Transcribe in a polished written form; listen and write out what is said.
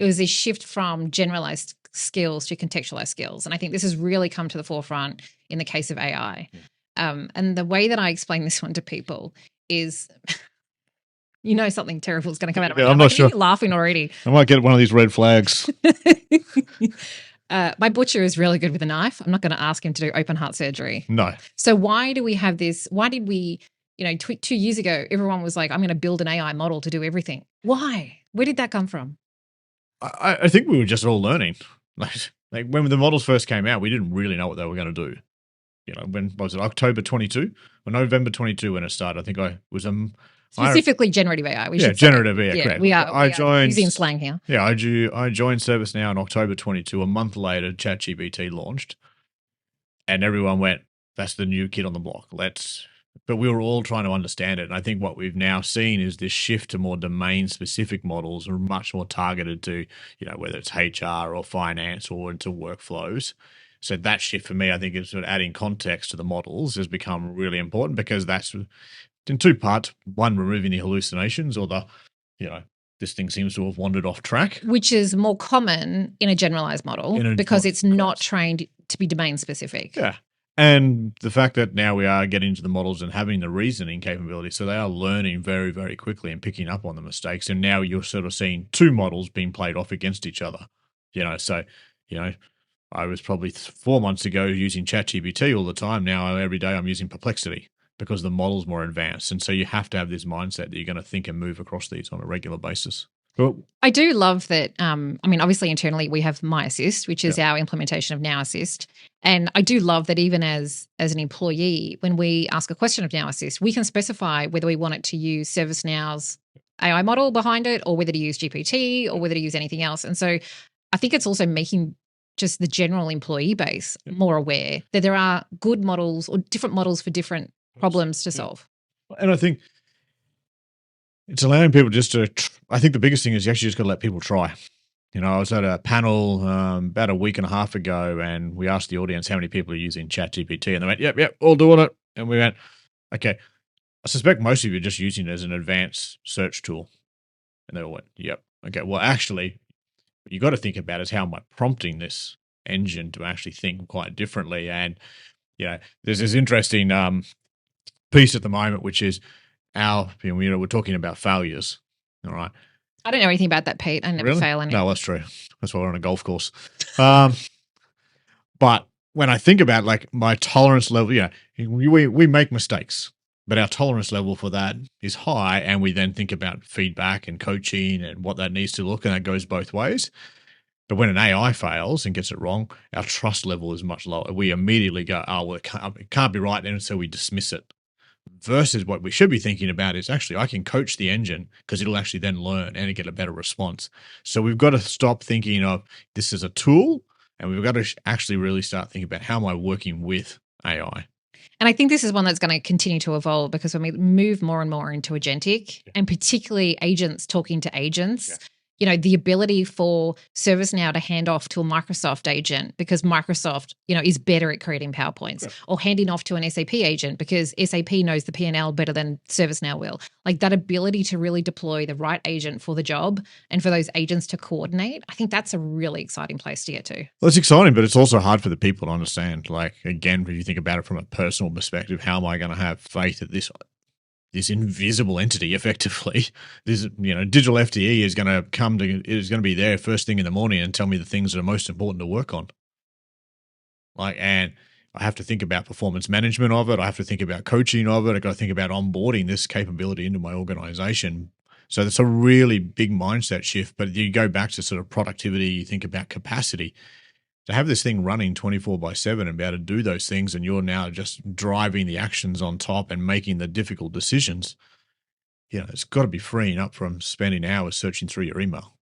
it was this shift from generalized skills to contextualized skills. And I think this has really come to the forefront in the case of AI. And the way that I explain this one to people is, something terrible is going to come out of my mouth. I'm not sure. You're laughing already. I might get one of these red flags. My butcher is really good with a knife. I'm not going to ask him to do open heart surgery. No. So why do we have this? Why did we, 2 years ago, everyone was like, I'm going to build an AI model to do everything. Why? Where did that come from? I think we were just all learning. Like when the models first came out, we didn't really know what they were going to do. When was it? October 22 or November 22 when it started? I think I was specifically generative AI. Generative AI. Correct. We are using slang here. Yeah, I joined ServiceNow in October 22. A month later, ChatGPT launched, and everyone went, "That's the new kid on the block." But we were all trying to understand it. And I think what we've now seen is this shift to more domain-specific models, are much more targeted to, whether it's HR or finance or into workflows. So that shift for me, I think, is sort of adding context to the models has become really important, because that's in 2 parts. One, removing the hallucinations or this thing seems to have wandered off track. Which is more common in a generalized model because it's not trained to be domain specific. Yeah. And the fact that now we are getting to the models and having the reasoning capability, so they are learning very, very quickly and picking up on the mistakes. And now you're sort of seeing 2 models being played off against each other. I was probably 4 months ago using ChatGPT all the time. Now every day I'm using Perplexity because the model's more advanced. And so you have to have this mindset that you're going to think and move across these on a regular basis. I do love that. Obviously internally we have My Assist, which is our implementation of Now Assist. And I do love that even as an employee, when we ask a question of Now Assist, we can specify whether we want it to use ServiceNow's AI model behind it, or whether to use GPT, or whether to use anything else. And so I think it's also making just the general employee base more aware that there are good models or different models for different problems to solve. And I think it's allowing people just to, I think the biggest thing is you actually just got to let people try. I was at a panel about a week and a half ago, and we asked the audience how many people are using ChatGPT, and they went, yep, all doing it. And we went, okay, I suspect most of you are just using it as an advanced search tool. And they all went, yep. Okay, well, actually, what you got to think about is how am I prompting this engine to actually think quite differently. And, there's this interesting piece at the moment, which is we're talking about failures. All right. I don't know anything about that, Pete. I never fail anything. No, that's true. That's why we're on a golf course. But when I think about my tolerance level, we make mistakes, but our tolerance level for that is high. And we then think about feedback and coaching and what that needs to look, and that goes both ways. But when an AI fails and gets it wrong, our trust level is much lower. We immediately go, oh, well, it can't be right, and so we dismiss it. Versus what we should be thinking about is actually I can coach the engine because it'll actually then learn and get a better response. So we've got to stop thinking of this as a tool, and we've got to actually really start thinking about how am I working with AI. And I think this is one that's going to continue to evolve, because when we move more and more into agentic, and particularly agents talking to agents, the ability for ServiceNow to hand off to a Microsoft agent because Microsoft, is better at creating PowerPoints, or handing off to an SAP agent because SAP knows the P&L better than ServiceNow will. That ability to really deploy the right agent for the job and for those agents to coordinate, I think that's a really exciting place to get to. Well, it's exciting, but it's also hard for the people to understand. Again, if you think about it from a personal perspective, how am I going to have faith that this invisible entity, effectively, this digital FTE is going to be there first thing in the morning and tell me the things that are most important to work on. And I have to think about performance management of it. I have to think about coaching of it. I got to think about onboarding this capability into my organization. So that's a really big mindset shift. But you go back to sort of productivity, you think about capacity. To have this thing running 24/7 and be able to do those things, and you're now just driving the actions on top and making the difficult decisions, it's got to be freeing up from spending hours searching through your email.